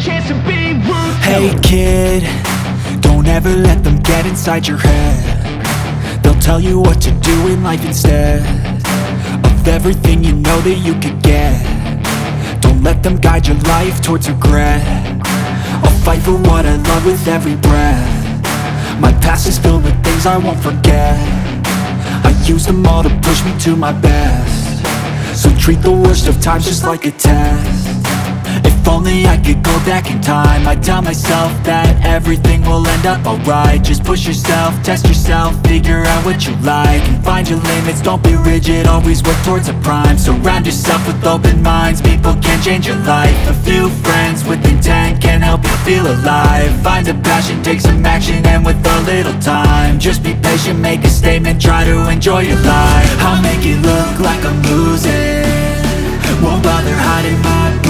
chance to be ruthless. Hey kid, don't ever let them get inside your head. They'll tell you what to do in life instead of everything you know that you could get. Don't let them guide your life towards regret. I'll fight for what I love with every breath. My past is filled with things I won't forget. I use them all to push me to my best. So treat the worst of times just like a test. If only I could go back in time, I'd tell myself that everything will end up alright. Just push yourself, test yourself, figure out what you like, and find your limits, don't be rigid, always work towards a prime. Surround yourself with open minds, people can change your life. A few friends with intent can help you feel alive. Find a passion, take some action, and with a little time, just be patient, make a statement, try to enjoy your life. I'll make it look like I'm losing, won't bother hiding my